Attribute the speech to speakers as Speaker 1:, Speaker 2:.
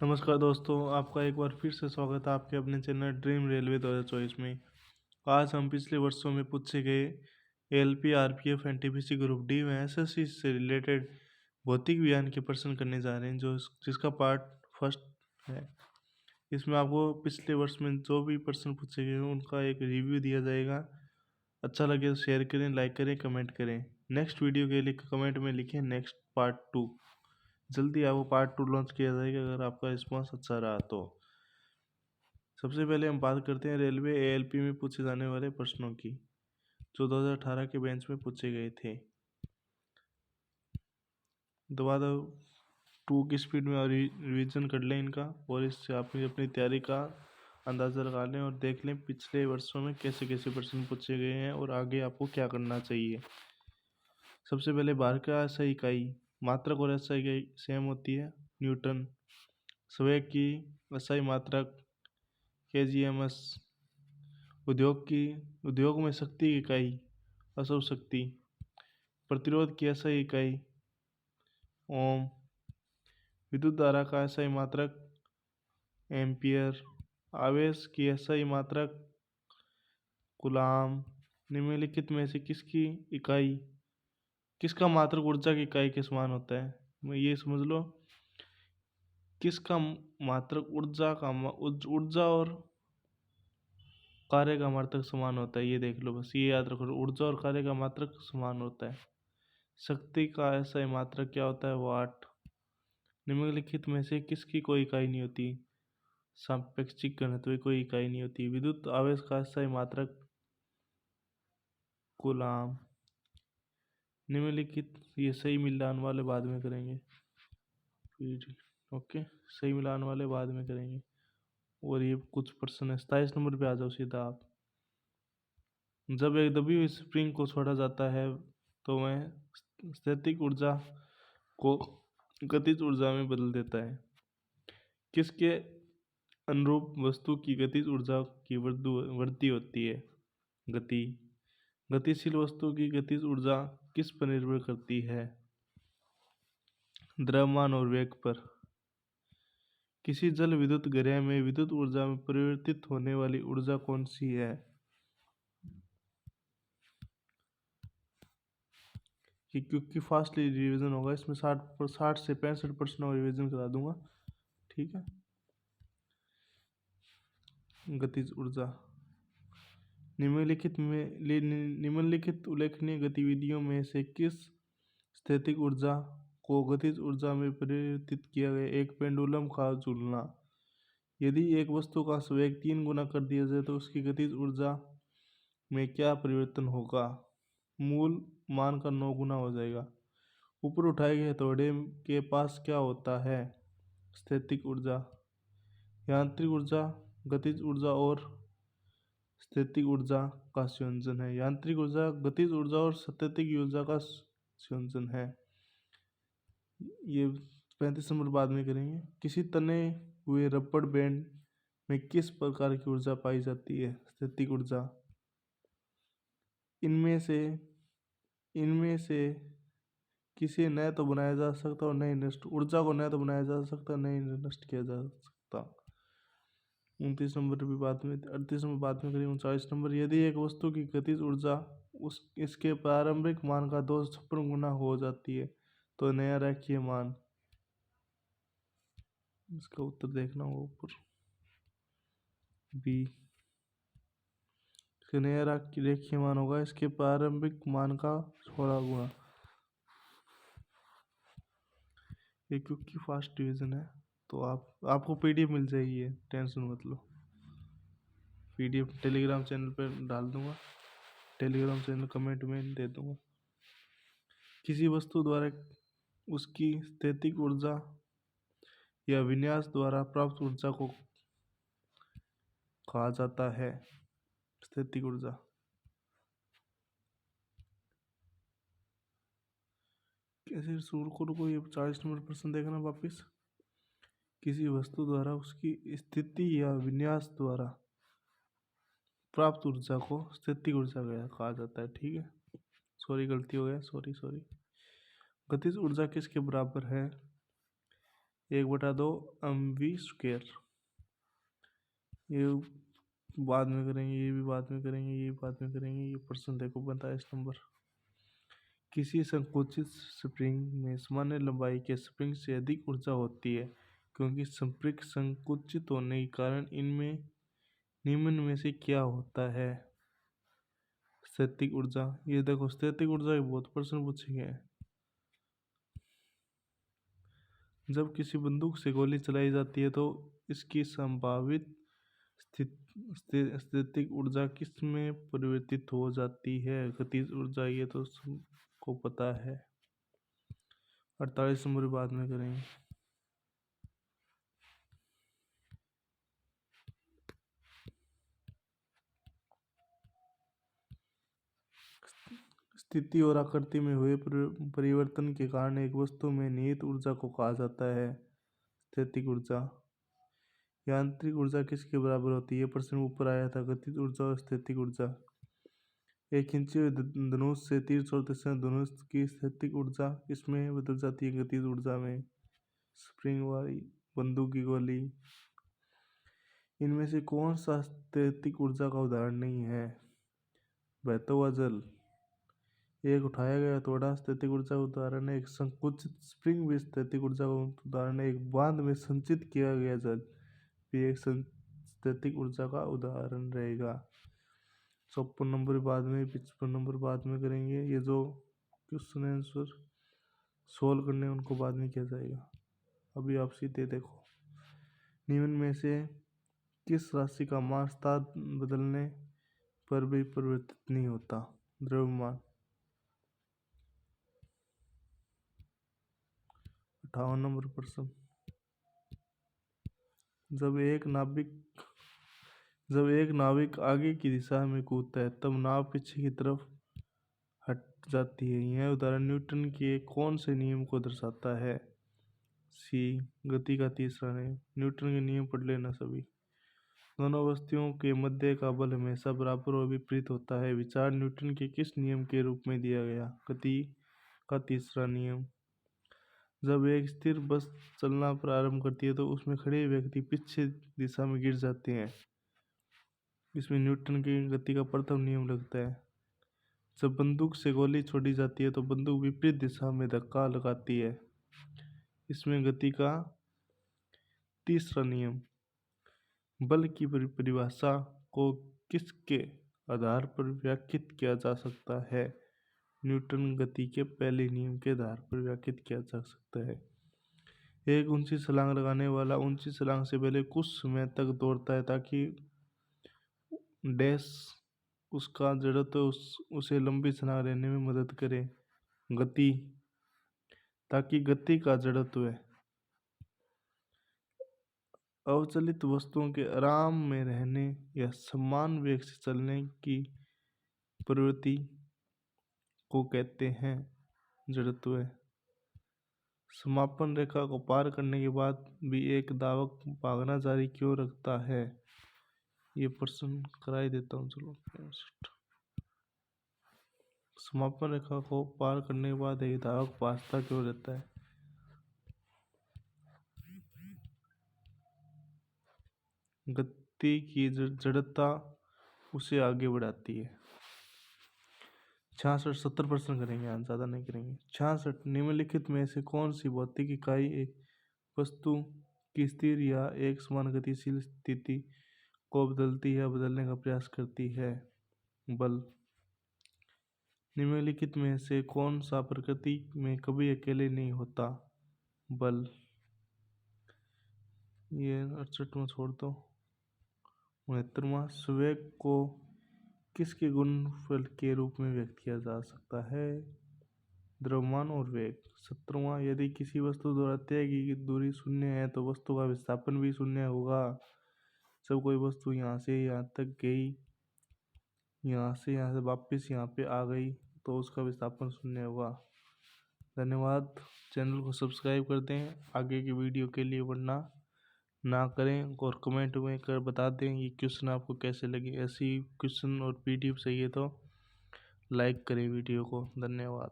Speaker 1: नमस्कार दोस्तों, आपका एक बार फिर से स्वागत है आपके अपने चैनल ड्रीम रेलवे 2024 में। आज हम पिछले वर्षों में पूछे गए LP, RPF, NTPC group D में एसएससी से रिलेटेड भौतिक विज्ञान के प्रश्न करने जा रहे हैं, जिसका पार्ट फर्स्ट है। इसमें आपको पिछले वर्ष में जो भी प्रश्न पूछे गए हैं उनका एक रिव्यू दिया जाएगा। अच्छा लगे तो शेयर करें, लाइक करें, कमेंट करें। नेक्स्ट वीडियो के लिए कमेंट में लिखें नेक्स्ट पार्ट 2। जल्दी आपको पार्ट 2 लॉन्च किया जाएगा अगर आपका रिस्पॉन्स अच्छा रहा तो। सबसे पहले हम बात करते हैं रेलवे एएलपी में पूछे जाने वाले प्रश्नों की, जो 2018 के बेंच में पूछे गए थे। दबा दो 2 की स्पीड में और रिवीजन कर लें इनका, और इससे आप अपनी तैयारी का अंदाज़ा लगा लें और देख लें पिछले वर्षों में कैसे कैसे प्रश्न पूछे गए हैं और आगे आपको क्या करना चाहिए। सबसे पहले भार का SI इकाई, मात्रक और SI इकाई सेम होती है, न्यूटन। संवेग की SI मात्रक kgms। उद्योग में शक्ति की इकाई अशुभ शक्ति। प्रतिरोध की SI इकाई ओम। विद्युत धारा का SI मात्रक एम्पियर। आवेश की SI मात्रक कूलाम। निम्नलिखित में से किसका मात्रक ऊर्जा की इकाई के समान होता है? मैं ये समझ लो, किसका मात्रक ऊर्जा और कार्य का मात्रक समान होता है, ये देख लो, बस ये याद रखो, ऊर्जा और कार्य का मात्रक समान होता है। शक्ति का SI मात्रक क्या होता है? वाट। निम्नलिखित में से किसकी कोई इकाई नहीं होती? सापेक्षिक घनत्व की कोई इकाई नहीं होती। विद्युत आवेश का SI मात्रक कूलाम। निम्नलिखित, ये सही मिलान वाले बाद में करेंगे, फिर ओके, सही मिलान वाले बाद में करेंगे। और ये कुछ प्रश्न है। 27 नंबर पे आ जाओ सीधा आप। जब एक दबी हुई स्प्रिंग को छोड़ा जाता है तो वह स्थैतिक ऊर्जा को गतिज ऊर्जा में बदल देता है। किसके अनुरूप वस्तु की गतिज ऊर्जा की वृद्धि होती है? गति। गतिशील वस्तु की गतिज ऊर्जा किस पर निर्भर करती है? द्रव्यमान और वेग पर। किसी जल विद्युत ग्रह में विद्युत ऊर्जा में परिवर्तित होने वाली ऊर्जा कौन सी है? कि क्योंकि फास्टली रिवीजन होगा, इसमें 60 से 65% और रिवीजन करा दूंगा, ठीक है। गतिज ऊर्जा। निम्नलिखित उल्लेखनीय गतिविधियों में से किस स्थैतिक ऊर्जा को गतिज ऊर्जा में परिवर्तित किया गया? एक पेंडुलम का झूलना। यदि एक वस्तु का संवेग 3 गुना कर दिया जाए तो उसकी गतिज ऊर्जा में क्या परिवर्तन होगा? मूल मान का 9 गुना हो जाएगा। ऊपर उठाए गए हथौड़े के पास क्या होता है? स्थैतिक ऊर्जा। यांत्रिक ऊर्जा, गतिज ऊर्जा और स्थैतिक ऊर्जा का संयोजन है। यांत्रिक ऊर्जा, गतिज ऊर्जा और स्थैतिक ऊर्जा का संयोजन है। ये 35 नंबर बाद में करेंगे। किसी तने हुए रबड़ बैंड में किस प्रकार की ऊर्जा पाई जाती है? स्थैतिक ऊर्जा। इनमें से किसी न तो बनाया जा सकता और नहीं नष्ट, ऊर्जा को न तो बनाया जा सकता नहीं नष्ट किया जा सकता। 29 नंबर भी बाद में, 38 नंबर बाद में करेंगे। 39 नंबर, यदि एक वस्तु की गतिज ऊर्जा इसके प्रारंभिक मान का 256 गुना हो जाती है तो नया रेखीय मान। इसका उत्तर देखना होगा ऊपर, बी। नया रेखीय मान होगा इसके प्रारंभिक मान का 16 गुना। ये क्योंकि फास्ट डिवीजन है तो आपको PDF मिल जाएगी, है, टेंशन मत लो। PDF टेलीग्राम चैनल पर डाल दूंगा, टेलीग्राम चैनल कमेंट में दे दूंगा। किसी वस्तु द्वारा उसकी स्थैतिक ऊर्जा या विन्यास द्वारा प्राप्त ऊर्जा को कहा जाता है स्थैतिक ऊर्जा। कैसे शुरू करो को, ये 40 नंबर प्रश्न देखना वापिस। किसी वस्तु द्वारा उसकी स्थिति या विन्यास द्वारा प्राप्त ऊर्जा को स्थैतिक ऊर्जा कहा जाता है, ठीक है। सॉरी, गलती हो गया, सॉरी। गतिज ऊर्जा किसके बराबर है? 1/2 mv²। ये बाद में करेंगे, ये भी बाद में करेंगे, ये भी बाद में करेंगे। ये प्रश्न देखो 45 नंबर। किसी संकुचित स्प्रिंग में सामान्य लंबाई के स्प्रिंग से अधिक ऊर्जा होती है क्योंकि स्प्रिंग संकुचित होने के कारण इनमें निम्न में से क्या होता है? स्थैतिक ऊर्जा। ये देखो स्थैतिक ऊर्जा के बहुत प्रश्न पूछे गए हैं। जब किसी बंदूक से गोली चलाई जाती है तो इसकी संभावित स्थैतिक ऊर्जा किस में परिवर्तित हो जाती है? गतिज ऊर्जा। ये तो सबको पता है। 48 नंबर बाद में करेंगे। स्थिति और आकृति में हुए परिवर्तन के कारण एक वस्तु में निहित ऊर्जा को कहा जाता है स्थैतिक ऊर्जा। यांत्रिक ऊर्जा किसके बराबर होती है? प्रश्न ऊपर आया था। गतिज ऊर्जा और स्थैतिक ऊर्जा। एक खींचे हुए धनुष से तीर छोड़ते समय धनुष की स्थैतिक ऊर्जा इसमें बदल जाती है गतिज ऊर्जा में। स्प्रिंग वाली बंदूक की गोली। इनमें से कौन सा स्थैतिक ऊर्जा का उदाहरण नहीं है? बहता हुआ जल। एक उठाया गया थोड़ा स्थैतिक ऊर्जा का उदाहरण है। एक संकुचित स्प्रिंग भी स्थैतिक ऊर्जा का उदाहरण है। एक बांध में संचित किया गया जल भी एक स्थैतिक ऊर्जा का उदाहरण रहेगा। 54 नंबर बाद में, 55 नंबर बाद में करेंगे। ये जो क्वेश्चन आंसर सोल्व करने उनको बाद में किया जाएगा। अभी आप सीधे देखो। निम्न में से किस राशि का मान स्थान बदलने पर भी परिवर्तित नहीं होता? द्रव्यमान। 58 नंबर प्रश्न। जब एक नाविक आगे की दिशा में कूदता है तब नाव पीछे की तरफ हट जाती है। यह उदाहरण न्यूटन के कौन से नियम को दर्शाता है? सी गति का तीसरा नियम। न्यूटन के नियम पढ़ लेना सभी। दोनों वस्तुओं के मध्य का बल हमेशा बराबर और विपरीत होता है। विचार न्यूटन के किस नियम के रूप में दिया गया? गति का तीसरा नियम। जब एक स्थिर बस चलना प्रारंभ करती है तो उसमें खड़े व्यक्ति पीछे दिशा में गिर जाते हैं। इसमें न्यूटन की गति का प्रथम नियम लगता है। जब बंदूक से गोली छोड़ी जाती है तो बंदूक विपरीत दिशा में धक्का लगाती है। इसमें गति का तीसरा नियम। बल की परिभाषा को किसके आधार पर व्याख्यात किया जा सकता है? न्यूटन गति के पहले नियम के आधार पर व्याख्यात किया जा सकता है। एक ऊंची छलांग लगाने वाला ऊंची छलांग से पहले कुछ समय तक दौड़ता है ताकि डैश उसका जड़त्व उसे लंबी छलांग लेने में मदद करे। गति। ताकि गति का जड़त्व अवचलित वस्तुओं के आराम में रहने या समान वेग से चलने की प्रवृत्ति को कहते हैं जड़त्व। समापन रेखा को पार करने के बाद भी एक धावक भागना जारी क्यों रखता है? ये प्रश्न कराई देता हूँ। चलो। समापन रेखा को पार करने के बाद एक धावक भागता क्यों रहता है? गति की जड़ता उसे आगे बढ़ाती है। 66 70 प्रश्न करेंगे, आज ज़्यादा नहीं करेंगे। 66 निम्नलिखित में से कौन सी भौतिक इकाई एक वस्तु की स्थिर या एक समान गतिशील स्थिति को बदलती या बदलने का प्रयास करती है? बल। निम्नलिखित में से कौन सा प्रकृति में कभी अकेले नहीं होता? बल। ये 68 में छोड़ दो। 69वां संवेग को किसके गुणनफल के रूप में व्यक्त किया जा सकता है? द्रव्यमान और वेग। 70वां यदि किसी वस्तु द्वारा तय की दूरी शून्य है तो वस्तु का विस्थापन भी शून्य होगा। जब कोई वस्तु यहाँ से यहाँ तक गई, यहाँ से वापस यहाँ पे आ गई तो उसका विस्थापन शून्य होगा। धन्यवाद। चैनल को सब्सक्राइब कर दें आगे की वीडियो के लिए, वरना ना करें। और कमेंट में कर बता दें ये क्वेश्चन आपको कैसे लगे। ऐसी क्वेश्चन और पीडीएफ चाहिए तो लाइक करें वीडियो को। धन्यवाद।